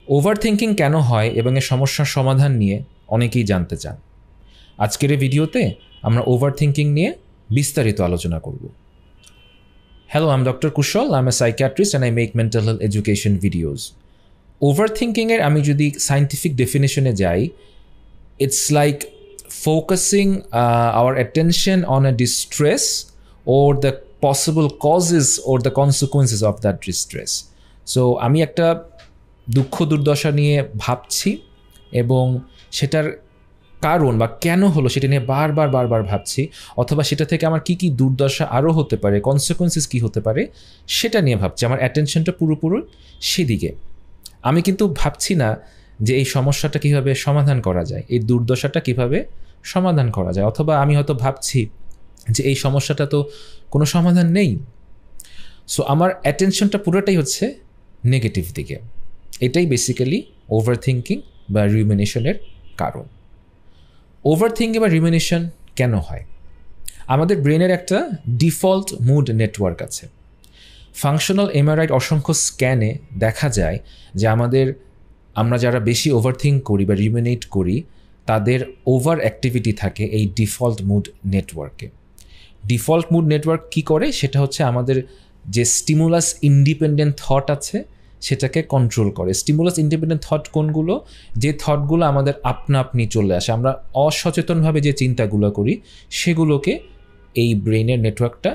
Over thinking কেন হয় এবং এর সমস্যার সমাধান নিয়ে অনেকেই জানতে চান। আজকের এই ভিডিওতে আমরা ওভার থিঙ্কিং নিয়ে বিস্তারিত আলোচনা করব। Hello, I am doctor Kushal, I am a psychiatrist and I make mental health education videos. Over থিঙ্কিংয়ের আমি যদি সায়েন্টিফিক ডেফিনেশনে যাই, it's like focusing our attention on a distress or the possible causes or the consequences of that distress. So আমি একটা দুঃখ দুর্দশা নিয়ে ভাবছি এবং সেটার কারণ বা কেন হলো সেটা নিয়ে বারবার ভাবছি, অথবা সেটা থেকে আমার কি দুর্দশা আরও হতে পারে, কনসিকুয়েন্সেস কী হতে পারে সেটা নিয়ে ভাবছি। আমার অ্যাটেনশনটা পুরোপুরি সেদিকে। আমি কিন্তু ভাবছি না যে এই সমস্যাটা কীভাবে সমাধান করা যায়, এই দুর্দশাটা কীভাবে সমাধান করা যায়, অথবা আমি হয়তো ভাবছি যে এই সমস্যাটা তো কোনো সমাধান নেই। সো আমার অ্যাটেনশনটা পুরোটাই হচ্ছে নেগেটিভ দিকে। এটাই বেসিক্যালি ওভার থিঙ্কিং বা রিউমিনেশনের কারণ। ওভার থিঙ্কিং বা রিউমিনেশন কেন হয়? আমাদের ব্রেনের একটা ডিফল্ট মুড নেটওয়ার্ক আছে। ফাংশনাল এমআরআই অসংখ্য স্ক্যানে দেখা যায় যে আমরা যারা বেশি ওভার থিঙ্ক করি বা রিউমিনেট করি, তাদের ওভার অ্যাক্টিভিটি থাকে এই ডিফল্ট মুড নেটওয়ার্কে। ডিফল্ট মুড নেটওয়ার্ক কী করে? সেটা হচ্ছে আমাদের যে স্টিমুলাস ইন্ডিপেন্ডেন্ট থট আছে সেটাকে কন্ট্রোল করে। স্টিমুলাস ইন্ডিপেন্ডেন্ট থট কোনগুলো? যে থটগুলো আমাদের আপনা আপনি চলে আসে, আমরা অসচেতনভাবে যে চিন্তাগুলো করি সেগুলোকে এই ব্রেনের নেটওয়ার্কটা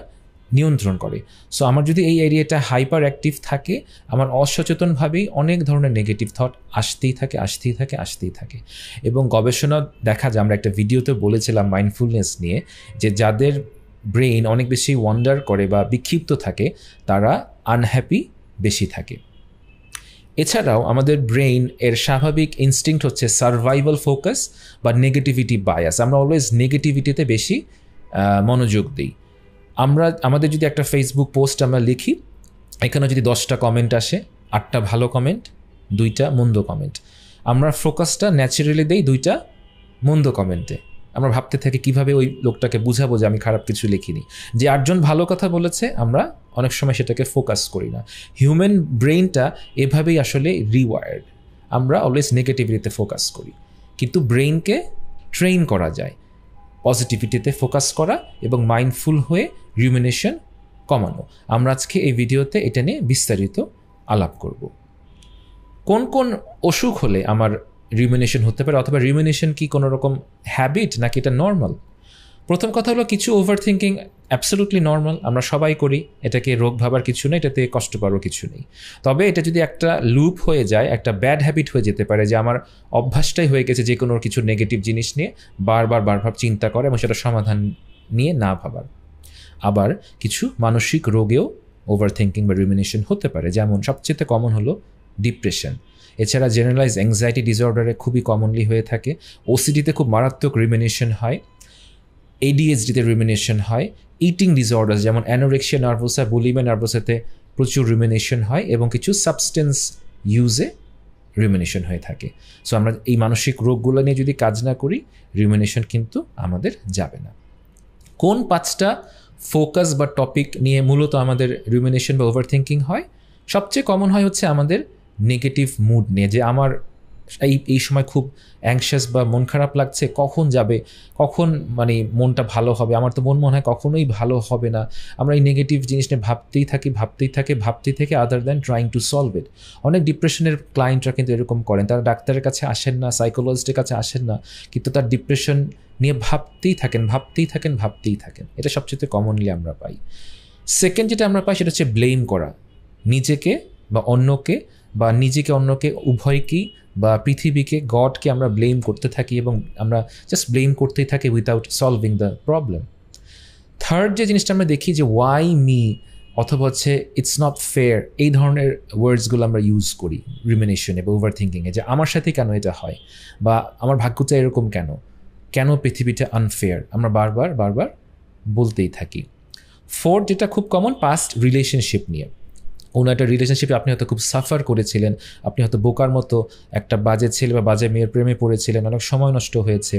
নিয়ন্ত্রণ করে। সো আমার যদি এই এরিয়াটা হাইপার অ্যাক্টিভ থাকে, আমার অসচেতনভাবেই অনেক ধরনের নেগেটিভ থট আসতেই থাকে। এবং গবেষণা দেখা যায়, আমরা একটা ভিডিওতে বলেছিলাম মাইন্ডফুলনেস নিয়ে, যে যাদের ব্রেইন অনেক বেশি ওয়ান্ডার করে বা বিক্ষিপ্ত থাকে তারা আনহ্যাপি বেশি থাকে। এছাড়াও আমাদের ব্রেইন এর স্বাভাবিক ইনস্টিংক্ট হচ্ছে সার্ভাইভাল ফোকাস বা নেগেটিভিটি বায়াস। আমরা অলওয়েজ নেগেটিভিটিতে বেশি মনোযোগ দিই। আমাদের যদি একটা ফেসবুক পোস্ট আমরা লিখি, এখানে যদি 10টা কমেন্ট আসে, 8টা ভালো কমেন্ট, 2টা মন্দ কমেন্ট, আমরা ফোকাসটা ন্যাচারালি দেই 2টা মন্দ কমেন্টে। আমরা ভাবতে থাকি কীভাবে ওই লোকটাকে বুঝাবো যে আমি খারাপ কিছু লিখিনি। যে 8জন ভালো কথা বলেছে আমরা অনেক সময় সেটাকে ফোকাস করি না। হিউম্যান ব্রেইনটা এভাবেই আসলে রিওয়ার্ড। আমরা অলওয়েজ নেগেটিভিটিতে ফোকাস করি, কিন্তু ব্রেইনকে ট্রেন করা যায় পজিটিভিটিতে ফোকাস করা এবং মাইন্ডফুল হয়ে রিউমিনেশন কমানো। আমরা আজকে এই ভিডিওতে এটা নিয়ে বিস্তারিত আলাপ করব। কোন কোন অসুখ হলে আমার রিউমিনেশন হতে পারে, অথবা রিউমিনেশন কি কোনো রকম হ্যাবিট নাকি এটা নর্মাল? প্রথম কথা হলো, কিছু ওভার থিঙ্কিং অ্যাবসলিউটলি নর্মাল, আমরা সবাই করি, এটাকে রোগ ভাবার কিছু নেই, এটাতে কষ্ট পাওয়ার কিছু নেই। তবে এটা যদি একটা লুপ হয়ে যায়, একটা ব্যাড হ্যাবিট হয়ে যেতে পারে, যে আমার অভ্যাসটাই হয়ে গেছে যে কোনো কিছু নেগেটিভ জিনিস নিয়ে বারবার চিন্তা করে এবং সেটা সমাধান নিয়ে না ভাবার। আবার কিছু মানসিক রোগেও ওভার থিঙ্কিং বা রিউমিনেশন হতে পারে, যেমন সবচেয়ে কমন হলো ডিপ্রেশন। এছাড়া জেনারেলাইজ অ্যাংজাইটি ডিসঅর্ডারে খুবই কমনলি হয়ে থাকে। ওসিডিতে খুব মারাত্মক রিউমিনেশন হয়, এডিএইচডিতে রিউমিনেশন হয়, ইটিং ডিসঅর্ডার যেমন অ্যানোরেক্সিয়া নার্ভোসা, বুলিমিয়া নার্ভোসাতে প্রচুর রিউমিনেশন হয়, এবং কিছু সাবস্টেন্স ইউজে রিউমিনেশন হয়ে থাকে। সো আমরা এই মানসিক রোগগুলো নিয়ে যদি কাজ না করি, রিউমিনেশন কিন্তু আমাদের যাবে না। কোন 5টা ফোকাস বা টপিক নিয়ে মূলত আমাদের রিউমিনেশন বা ওভার থিঙ্কিং হয়? সবচেয়ে কমন হয় হচ্ছে আমাদের নেগেটিভ মুড নিয়ে, যে আমার এই সময় খুব অ্যাংশাস বা মন খারাপ লাগছে, কখন যাবে, কখন মনটা ভালো হবে, আমার তো মনে হয় কখনোই ভালো হবে না। আমরা এই নেগেটিভ জিনিস নিয়ে ভাবতেই থাকি other than trying to solve it. অনেক ডিপ্রেশনের ক্লায়েন্টরা কিন্তু এরকম করেন, তারা ডাক্তারের কাছে আসেন না, সাইকোলজিস্টের কাছে আসেন না, কিন্তু তার ডিপ্রেশন নিয়ে ভাবতেই থাকেন। এটা সবচেয়ে কমনলি আমরা পাই। সেকেন্ড যেটা আমরা পাই সেটা হচ্ছে ব্লেম করা, নিজেকে বা অন্যকে, বা নিজেকে অন্যকে উভয়কেই বা পৃথিবীকে, গডকে আমরা ব্লেম করতে থাকি এবং আমরা জাস্ট ব্লেম করতেই থাকি without solving the problem. Third যে জিনিসটা আমরা দেখি, যে ওয়াই মি, অথবা হচ্ছে ইটস নট ফেয়ার, এই ধরনের ওয়ার্ডসগুলো আমরা ইউজ করি রিউমিনেশনে বা ওভার থিঙ্কিংয়ে, যে আমার সাথে কেন এটা হয়, বা আমার ভাগ্যটা এরকম কেন পৃথিবীটা আনফেয়ার, আমরা বারবার বলতেই থাকি। ফোর্থ যেটা খুব কমন, পাস্ট রিলেশনশিপ নিয়ে। কোনো একটা রিলেশনশিপে আপনি হয়তো খুব সাফার করেছিলেন, আপনি হয়তো বোকার মতো একটা বাজে ছেলে বা বাজে মেয়ের প্রেমে পড়েছিলেন, অনেক সময় নষ্ট হয়েছে,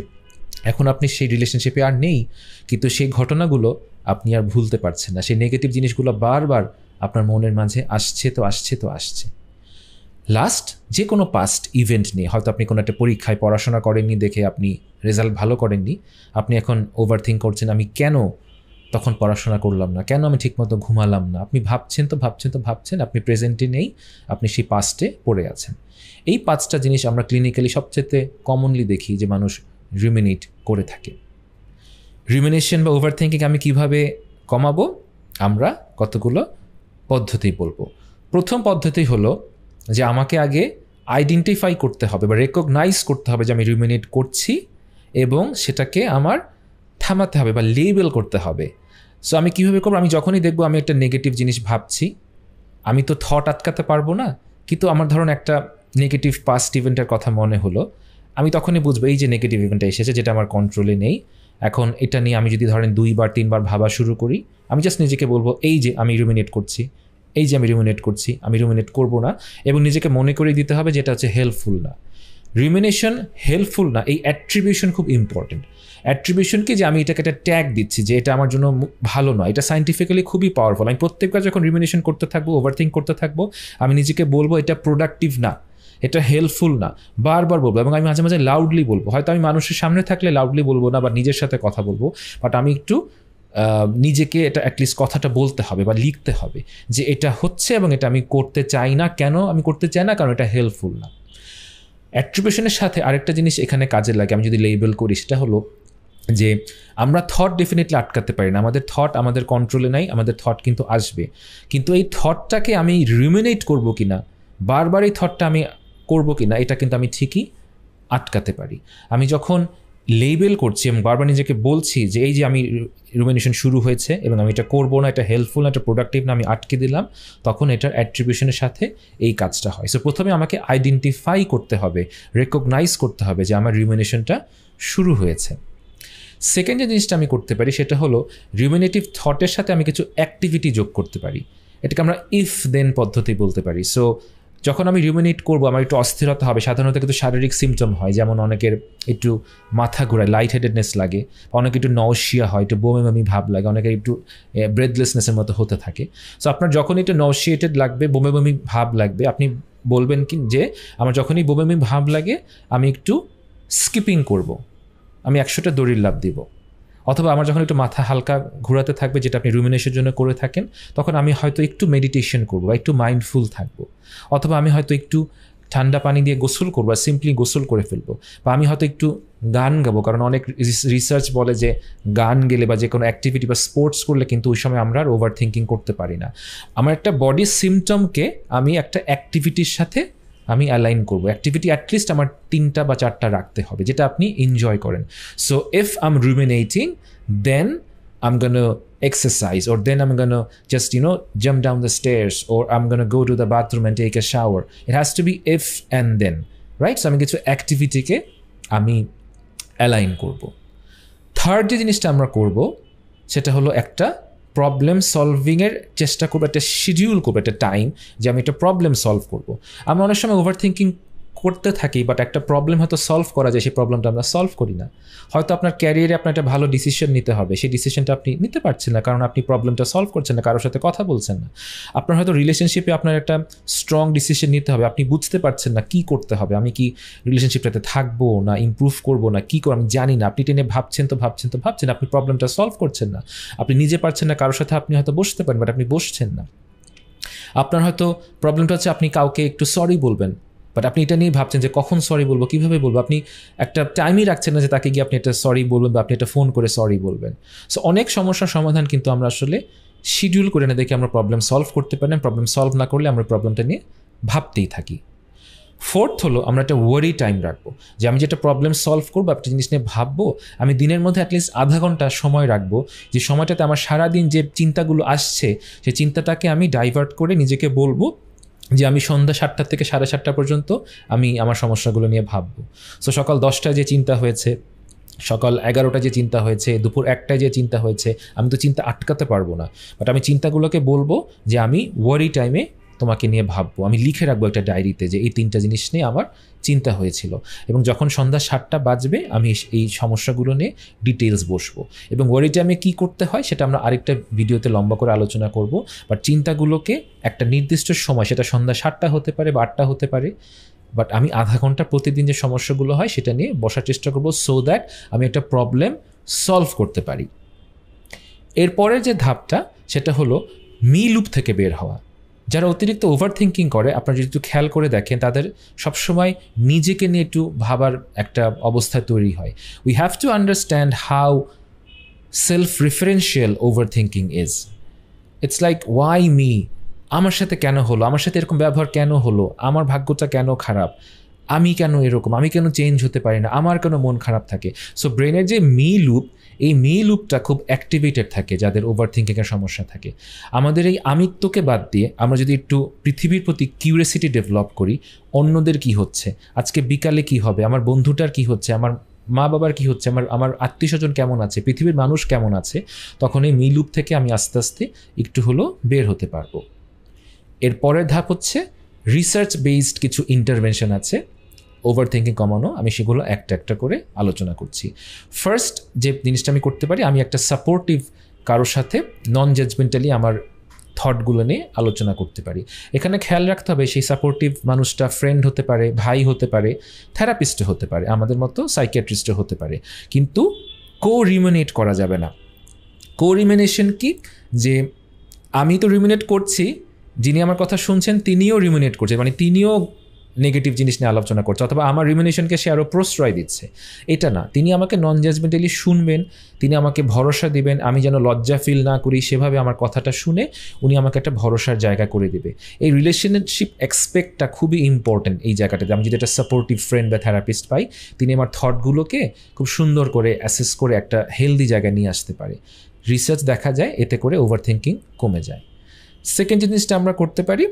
এখন আপনি সেই রিলেশনশিপে আর নেই, কিন্তু সেই ঘটনাগুলো আপনি আর ভুলতে পারছেন না। সেই নেগেটিভ জিনিসগুলো বারবার আপনার মনের মাঝে আসছে। লাস্ট যে কোনো পাস্ট ইভেন্ট নিয়ে, হয়তো আপনি কোনো একটা পরীক্ষায় পড়াশোনা করেননি দেখে আপনি রেজাল্ট ভালো করেননি, আপনি এখন ওভার থিঙ্ক করছেন আমি কেন তখন পড়াশোনা করলাম না, কেন আমি ঠিকমতো ঘুমালাম না। আপনি ভাবছেন, আপনি প্রেজেন্টে নেই, আপনি সেই পাস্টে পড়ে আছেন। এই 5টা জিনিস আমরা ক্লিনিক্যালি সবচেয়ে কমনলি দেখি যে মানুষ রিমিনেট করে থাকে। রিমিনেশন বা ওভার থিঙ্কিং আমি কীভাবে কমাবো, আমরা কতগুলো পদ্ধতি বলবো। প্রথম পদ্ধতি হলো যে আমাকে আগে আইডেন্টিফাই করতে হবে বা রেকগনাইজ করতে হবে যে আমি রিমিনেট করছি এবং সেটাকে আমার থামাতে হবে বা লেবেল করতে হবে। সো আমি কীভাবে করবো, আমি যখনই দেখবো আমি একটা নেগেটিভ জিনিস ভাবছি, আমি তো থট আটকাতে পারবো না, কিন্তু আমার ধরুন একটা নেগেটিভ পাস্ট ইভেন্টের কথা মনে হলো, আমি তখনই বুঝবো এই যে নেগেটিভ ইভেন্টটা এসেছে যেটা আমার কন্ট্রোলে নেই, এখন এটা নিয়ে আমি যদি ধরেন 2বার 3বার ভাবা শুরু করি, আমি জাস্ট নিজেকে বলবো এই যে আমি রুমিনেট করছি, আমি রুমিনেট করবো না, এবং নিজেকে মনে করিয়ে দিতে হবে যেটা হচ্ছে হেল্পফুল না। রিমিনেশন হেল্পফুল না, এই অ্যাট্রিবিউশন খুব ইম্পর্টেন্ট। অ্যাট্রিবিউশনকে যে আমি এটাকে একটা ট্যাগ দিচ্ছি যে এটা আমার জন্য ভালো নয়, এটা সায়েন্টিফিক্যালি খুবই পাওয়ারফুল। আমি প্রত্যেকবার যখন রিমিনেশন করতে থাকবো, ওভারথিঙ্ক করতে থাকবো, আমি নিজেকে বলবো এটা প্রোডাক্টিভ না, এটা হেল্পফুল না, বারবার বলবো। এবং আমি মাঝে মাঝে লাউডলি বলবো, হয়তো আমি মানুষের সামনে থাকলে লাউডলি বলবো না বা নিজের সাথে কথা বলবো, বাট আমি একটু নিজেকে এটা অ্যাটলিস্ট কথাটা বলতে হবে বা লিখতে হবে যে এটা হচ্ছে এবং এটা আমি করতে চাই না। কেন আমি করতে চাই না? কারণ এটা হেল্পফুল না। অ্যাট্রিবিউশনের সাথে আরেকটা জিনিস এখানে কাজে লাগে, আমি যদি লেবেল করি, সেটা হলো যে আমরা থট ডেফিনেটলি আটকাতে পারি না, আমাদের থট আমাদের কন্ট্রোলে নাই, আমাদের থট কিন্তু আসবে, কিন্তু এই থটটাকে আমি রিমিনেট করবো কিনা, বারবার এই থটটা আমি করবো কিনা, এটা কিন্তু আমি ঠিকই আটকাতে পারি। আমি যখন লেবেল করছি এবং বারবার নিজেকে বলছি যে এই যে আমি রুমিনেশন শুরু হয়েছে এবং আমি এটা করবো না, এটা হেল্পফুল না, এটা প্রোডাক্টিভ না, আমি আটকে দিলাম, তখন এটার অ্যাট্রিবিউশনের সাথে এই কাজটা হয়। সো প্রথমে আমাকে আইডেন্টিফাই করতে হবে, রেকগনাইজ করতে হবে যে আমার রুমিনেশনটা শুরু হয়েছে। সেকেন্ড যে জিনিসটা আমি করতে পারি সেটা হলো রুমিনেটিভ থটের সাথে আমি কিছু অ্যাক্টিভিটি যোগ করতে পারি, এটাকে আমরা ইফ দেন পদ্ধতি বলতে পারি। সো যখন আমি রুমিনেট করবো, আমার একটু অস্থিরতা হবে, সাধারণত কিন্তু শারীরিক সিমটম হয়, যেমন অনেকের একটু মাথা ঘোরায়, লাইট হেডেডনেস লাগে, অনেকে একটু নওশিয়া হয়, একটু বমি ভাব লাগে, অনেকের একটু ব্রেথলেসনেসের মতো হতে থাকে। সো আপনার যখন একটু নওশিয়েটেড লাগবে, বমি ভাব লাগবে, আপনি বলবেন কি যে আমার যখনই বমি ভাব লাগে আমি একটু স্কিপিং করব, আমি 100টা দড়ির লাফ দিব। অথবা আমার যখন একটু মাথা হালকা ঘোরাতে থাকবে, যেটা আপনি রুমিনেশনের জন্য করে থাকেন, তখন আমি হয়তো একটু মেডিটেশন করবো বা একটু মাইন্ডফুল থাকবো। অথবা আমি হয়তো একটু ঠান্ডা পানি দিয়ে গোসল করবো, আর সিম্পলি গোসল করে ফেলবো। বা আমি হয়তো একটু গান গাবো, কারণ অনেক রিসার্চ বলে যে গান গেলে বা যে কোনো অ্যাক্টিভিটি বা স্পোর্টস করলে কিন্তু ওই সময় আমরা আর ওভার থিঙ্কিং করতে পারি না। আমার একটা বডি সিমটমকে আমি একটা অ্যাক্টিভিটির সাথে আমি অ্যালাইন করবো। অ্যাক্টিভিটি অ্যাটলিস্ট আমার 3টা বা 4টা রাখতে হবে, যেটা আপনি এনজয় করেন। So if I am ruminating, then I'm gonna exercise, or then I'm gonna just, jump down the stairs, or I'm gonna go to the bathroom and take a shower. It has to be if and then, right? So আমি কিছু অ্যাক্টিভিটিকে আমি align করব। Third যে জিনিসটা আমরা করব সেটা হলো একটা প্রবলেম সলভিংয়ের চেষ্টা করবো, একটা শিডিউল করবো, একটা টাইম যে আমি একটা প্রবলেম সলভ করবো। আমরা অনেক সময় ওভার থিঙ্কিং করতে থাকি, বাট একটা প্রবলেম হয়তো সলভ করা যায়, সেই প্রবলেমটা আমরা সলভ করি না। হয়তো আপনার ক্যারিয়ারে আপনার একটা ভালো ডিসিশন নিতে হবে, সেই ডিসিশনটা আপনি নিতে পারছেন না, কারণ আপনি প্রবলেমটা সলভ করছেন না, কারোর সাথে কথা বলছেন না। আপনার হয়তো রিলেশনশিপে আপনার একটা স্ট্রং ডিসিশন নিতে হবে, আপনি বুঝতে পারছেন না কী করতে হবে, আমি কি রিলেশনশিপটাতে থাকবো না ইমপ্রুভ করবো না কী করবো আমি জানি না। আপনি টেনে ভাবছেন, আপনি প্রবলেমটা সলভ করছেন না, আপনি নিজে পারছেন না, কারোর সাথে আপনি হয়তো বসতে পারেন, বাট আপনি বসছেন না। আপনার হয়তো প্রবলেমটা হচ্ছে আপনি কাউকে একটু সরি বলবেন, বাট আপনি এটা নিয়ে ভাবছেন যে কখন সরি বলবো, কীভাবে বলবো, আপনি একটা টাইমই রাখছেন না যে তাকে গিয়ে আপনি একটা সরি বলবেন বা আপনি একটা ফোন করে সরি বলবেন। সো অনেক সমস্যার সমাধান কিন্তু আমরা আসলে শিডিউল করে না দেখে আমরা প্রবলেম সলভ করতে পারি না, প্রবলেম সলভ না করলে আমরা প্রবলেমটা নিয়ে ভাবতেই থাকি। ফোর্থ হলো আমরা একটা ওয়ারি টাইম রাখবো, যে আমি যেটা প্রবলেম সলভ করবো, একটা জিনিস নিয়ে ভাববো, আমি দিনের মধ্যে অ্যাটলিস্ট আধা ঘন্টা সময় রাখবো, যে সময়টাতে আমার সারাদিন যে চিন্তাগুলো আসছে সেই চিন্তাটাকে আমি ডাইভার্ট করে নিজেকে বলবো যে আমি সন্ধ্যা 7টা থেকে 7:30 পর্যন্ত আমি আমার সমস্যাগুলো নিয়ে ভাববো। সো সকাল 10টায় যে চিন্তা হয়েছে, সকাল 11টায় যে চিন্তা হয়েছে, দুপুর 1টায় যে চিন্তা হয়েছে, আমি তো চিন্তা আটকাতে পারবো না, বাট আমি চিন্তাগুলোকে বলবো যে আমি ওয়ারি টাইমে তোমাকে নিয়ে ভাববো, আমি লিখে রাখবো একটা ডায়েরিতে যে এই 3টা জিনিস নিয়ে আমার চিন্তা হয়েছিল, এবং যখন সন্ধ্যা 7টা বাজবে আমি এই সমস্যাগুলো নিয়ে ডিটেলস বসবো। এবং ওয়ারি টাইমে কী করতে হয় সেটা আমরা আরেকটা ভিডিওতে লম্বা করে আলোচনা করব। বাট চিন্তাগুলোকে একটা নির্দিষ্ট সময়, সেটা সন্ধ্যা 7টা হতে পারে বা 8টা হতে পারে, বাট আমি আধা ঘন্টা প্রতিদিন যে সমস্যাগুলো হয় সেটা নিয়ে বসার চেষ্টা করবো, সো দ্যাট আমি একটা প্রবলেম সলভ করতে পারি। এরপরের যে ধাপটা সেটা হলো মি লুপ থেকে বের হওয়া। যারা অতিরিক্ত ওভার থিঙ্কিং করে, আপনারা যদি একটু খেয়াল করে দেখেন, তাদের সবসময় নিজেকে নিয়ে একটু ভাবার একটা অবস্থা তৈরি হয়। We have to understand how self referential overthinking is. It's like why me, আমার সাথে কেন হলো, আমার সাথে এরকম ব্যবহার কেন হলো, আমার ভাগ্যটা কেন খারাপ, আমি কেন এরকম, আমি কেন চেঞ্জ হতে পারি না, আমার কেন মন খারাপ থাকে। সো ব্রেনের যে মি লুপ, এই মি লুপটা খুব অ্যাক্টিভেটেড থাকে যাদের ওভার থিঙ্কিংয়ের সমস্যা থাকে। আমাদের এই আমিত্বকে বাদ দিয়ে আমরা যদি একটু পৃথিবীর প্রতি কিউরিয়াসিটি ডেভেলপ করি, অন্যদের কি হচ্ছে, আজকে বিকালে কি হবে, আমার বন্ধুটার কি হচ্ছে, আমার মা বাবার কি হচ্ছে, আমার আত্মীয় স্বজন কেমন আছে, পৃথিবীর মানুষ কেমন আছে, তখন এই মি লুপ থেকে আমি আস্তে আস্তে একটু হলেও বের হতে পারবো। এর পরের ধাপ হচ্ছে রিসার্চ বেসড কিছু ইন্টারভেনশন আছে ওভার থিঙ্কিং কমানো। আমি সেগুলো একটা একটা করে আলোচনা করছি। ফার্স্ট যে জিনিসটা আমি করতে পারি, আমি একটা সাপোর্টিভ কারোর সাথে নন জাজমেন্টালি আমার থটগুলো নিয়ে আলোচনা করতে পারি। এখানে খেয়াল রাখতে হবে সেই সাপোর্টিভ মানুষটা ফ্রেন্ড হতে পারে, ভাই হতে পারে, থেরাপিস্টও হতে পারে, আমাদের মতো সাইকিয়াট্রিস্টও হতে পারে, কিন্তু কো-রিমিনেট করা যাবে না। কো-রিমিনেশন কি, যে আমি তো রিমিনেট করছি, যিনি আমার কথা শুনছেন তিনিও রিমিনেট করছে, মানে তিনিও নেগেটিভ জিনিস নিয়ে আলোচনা করছে, অথবা আমার রিমিনেশনকে সে আরও প্রশ্রয় দিচ্ছে, এটা না। তিনি আমাকে নন জাজমেন্টালি শুনবেন, তিনি আমাকে ভরসা দিবেন, আমি যেন লজ্জা ফিল না করি সেভাবে আমার কথাটা শুনে উনি আমাকে একটা ভরসার জায়গা করে দেবে। এই রিলেশনশিপ এক্সপেক্টটা খুবই ইম্পর্টেন্ট এই জায়গাটাতে। আমি যদি একটা সাপোর্টিভ ফ্রেন্ড বা থেরাপিস্ট পাই, তিনি আমার থটগুলোকে খুব সুন্দর করে অ্যাসেস করে একটা হেলদি জায়গায় নিয়ে আসতে পারে। রিসার্চ দেখা যায় এতে করে ওভার থিঙ্কিং কমে যায়। সেকেন্ড জিনিসটা আমরা করতে পারি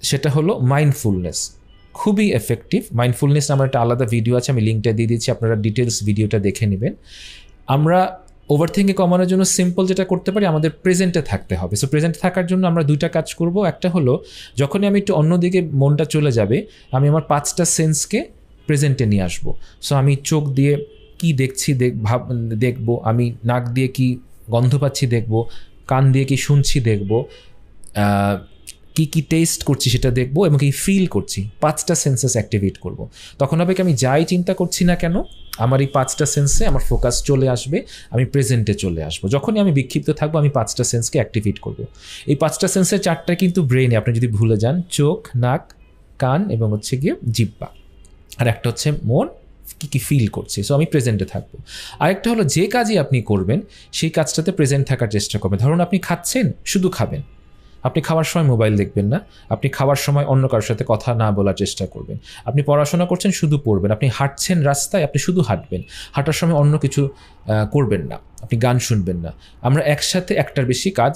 সেটা হলো মাইন্ডফুলনেস। খুবই এফেক্টিভ মাইন্ডফুলনেস। আমার একটা আলাদা ভিডিও আছে, আমি লিঙ্কটা দিয়ে দিচ্ছি, আপনারা ডিটেলস ভিডিওটা দেখে নেবেন। আমরা ওভার থিঙ্কিং কমানোর জন্য সিম্পল যেটা করতে পারি, আমাদের প্রেজেন্টে থাকতে হবে। সো প্রেজেন্টে থাকার জন্য আমরা 2টা কাজ করব। একটা হলো যখনই আমি একটু অন্যদিকে মনটা চলে যাবে, আমি আমার 5টা সেন্সকে প্রেজেন্টে নিয়ে আসবো। সো আমি চোখ দিয়ে কি দেখছি দেখবো, আমি নাক দিয়ে কি গন্ধ পাচ্ছি দেখবো, কান দিয়ে কি শুনছি দেখবো, কি টেস্ট করছি সেটা দেখবো, এবং কি ফিল করছি, 5টা সেন্সেস অ্যাক্টিভেট করব। তখন হবে কি, আমি যাই চিন্তা করছি না কেন, আমার এই 5টা সেন্সে আমার ফোকাস চলে আসবে, আমি প্রেজেন্টে চলে আসবো। যখনই আমি বিক্ষিপ্ত থাকবো, আমি 5টা সেন্সকে অ্যাক্টিভেট করব। এই 5টা সেন্সের 4টা কিন্তু ব্রেনে, আপনি যদি ভুলে যান, চোখ, নাক, কান এবং হচ্ছে গিয়ে জিহ্বা, আর একটা হচ্ছে মন কি ফিল করছে। সো আমি প্রেজেন্টে থাকবো। আরেকটা হলো যে কাজই আপনি করবেন সেই কাজটাতে প্রেজেন্ট থাকার চেষ্টা করবেন। ধরুন আপনি খাচ্ছেন, শুধু খাবেন, আপনি খাওয়ার সময় মোবাইল দেখবেন না, আপনি খাওয়ার সময় অন্য কারোর সাথে কথা না বলার চেষ্টা করবেন, আপনি পড়াশোনা করছেন, শুধু পড়বেন, আপনি হাঁটছেন রাস্তায়, আপনি শুধু হাঁটবেন, হাঁটার সময় অন্য কিছু করবেন না, আপনি গান শুনবেন না। আমরা একসাথে একটার বেশি কাজ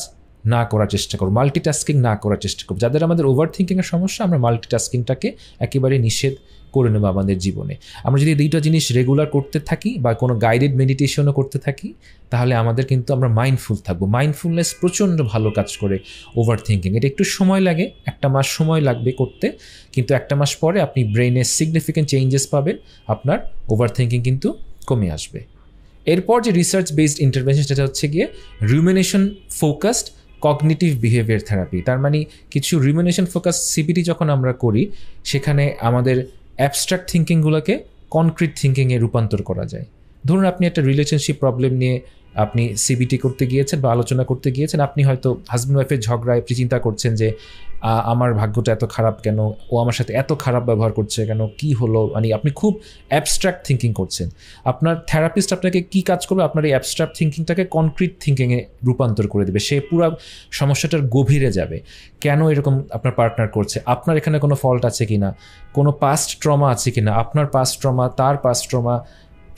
না করার চেষ্টা করব, মাল্টিটাস্কিং না করার চেষ্টা করব। যাদের আমাদের ওভার থিঙ্কিংয়ের সমস্যা, আমরা মাল্টিটাস্কিংটাকে একেবারে নিষেধ করে নেব আমাদের জীবনে। আমরা যদি 2টা জিনিস রেগুলার করতে থাকি বা কোনো গাইডেড মেডিটেশনও করতে থাকি, তাহলে আমাদের কিন্তু আমরা মাইন্ডফুল থাকবো। মাইন্ডফুলনেস প্রচণ্ড ভালো কাজ করে ওভার থিঙ্কিং। এটা একটু সময় লাগে, 1 মাস সময় লাগবে করতে, কিন্তু 1 মাস পরে আপনি ব্রেনে সিগনিফিক্যান্ট চেঞ্জেস পাবেন, আপনার ওভার থিঙ্কিং কিন্তু কমে আসবে। এরপর যে রিসার্চ বেসড ইন্টারভেনশন, সেটা হচ্ছে গিয়ে রুমিনেশন ফোকাসড কগনিটিভ বিহেভিয়ার থেরাপি। তার মানে কিছু রুমিনেশন ফোকাস সিবিটি যখন আমরা করি, সেখানে আমাদের অ্যাবস্ট্রাক্ট থিঙ্কিংগুলোকে কনক্রিট থিঙ্কিংয়ে রূপান্তর করা যায়। ধরুন আপনি একটা রিলেশনশিপ প্রবলেম নিয়ে আপনি সিবিটি করতে গিয়েছেন বা আলোচনা করতে গিয়েছেন, আপনি হয়তো হাজব্যান্ড ওয়াইফের ঝগড়ায় আপনি চিন্তা করছেন যে আমার ভাগ্যটা এত খারাপ কেন, ও আমার সাথে এত খারাপ ব্যবহার করছে কেন, কি হলো, মানে আপনি খুব অ্যাবস্ট্রাক্ট থিঙ্কিং করছেন। আপনার থেরাপিস্ট আপনাকে কি কাজ করবে, আপনার এই অ্যাবস্ট্রাক্ট থিঙ্কিংটাকে কনক্রিট থিঙ্কিংয়ে রূপান্তর করে দেবে। সে পুরো সমস্যাটার গভীরে যাবে, কেন এরকম আপনার পার্টনার করছে, আপনার এখানে কোনো ফল্ট আছে কি না, কোনো পাস্ট ট্রমা আছে কি না, আপনার পাস্ট ট্রমা, তার পাস্ট ট্রমা,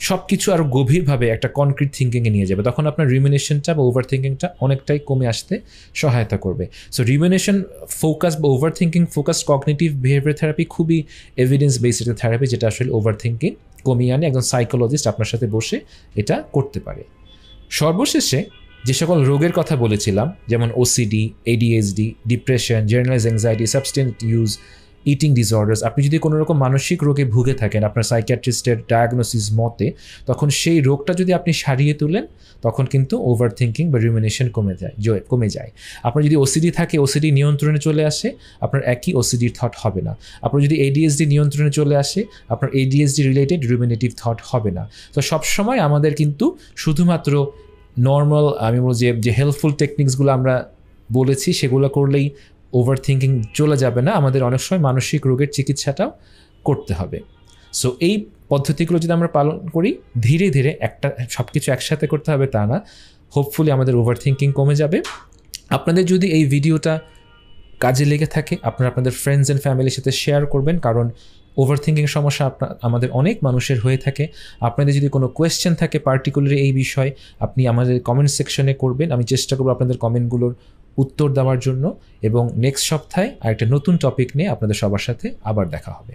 সব কিছু আরও গভীরভাবে একটা কনক্রিট থিঙ্কিংয়ে নিয়ে যাবে। তখন আপনার রিমিনেশনটা বা ওভার থিঙ্কিংটা অনেকটাই কমে আসতে সহায়তা করবে। সো রিমিনেশন ফোকাস বা over thinking focus cognitive behaviour therapy খুবই এভিডেন্স বেসড থেরাপি, যেটা আসলে ওভার থিঙ্কিং কমিয়ে আনে। একজন সাইকোলজিস্ট আপনার সাথে বসে এটা করতে পারে। সর্বশেষে যে সকল রোগের কথা বলেছিলাম, যেমন OCD, ADHD, depression, generalize anxiety, substance use, eating disorders, আপনি যদি কোনো রকম মানসিক রোগে ভুগে থাকেন আপনার সাইকিয়াট্রিস্টের ডায়াগনোসিস মতে, তখন সেই রোগটা যদি আপনি সারিয়ে তোলেন তখন কিন্তু ওভার থিঙ্কিং বা রিমিনেশন কমে যায়। আপনার যদি ওসিডি থাকে, ওসিডি নিয়ন্ত্রণে চলে আসে, আপনার একই ওসিডির থট হবে না। আপনার যদি এডিএইচডি নিয়ন্ত্রণে চলে আসে, আপনার এডিএইচডি রিলেটেড রুমিনেটিভ থট হবে না। তো সবসময় আমাদের কিন্তু শুধুমাত্র নর্মাল, আমি বলবো যে হেল্পফুল টেকনিক্সগুলো আমরা বলেছি সেগুলো করলেই ওভার থিঙ্কিং চলে যাবে না, আমাদের অনেক সময় মানসিক রোগের চিকিৎসাটাও করতে হবে। সো এই পদ্ধতিগুলো যদি আমরা পালন করি, ধীরে ধীরে সব কিছু একসাথে করতে হবে তা না, হোপফুলি আমাদের ওভার থিঙ্কিং কমে যাবে। আপনাদের যদি এই ভিডিওটা কাজে লেগে থাকে, আপনারা আপনাদের ফ্রেন্ডস অ্যান্ড ফ্যামিলির সাথে শেয়ার করবেন, কারণ ওভার থিঙ্কিং সমস্যা আমাদের অনেক মানুষের হয়ে থাকে। আপনাদের যদি কোনো কোয়েশ্চেন থাকে পার্টিকুলারলি এই বিষয়ে, আপনি আমাদের কমেন্ট সেকশনে করবেন, আমি চেষ্টা করবো আপনাদের কমেন্টগুলোর উত্তর দেওয়ার জন্য। এবং নেক্সট সপ্তাহে আরেকটা নতুন টপিক নিয়ে আপনাদের সবার সাথে আবার দেখা হবে।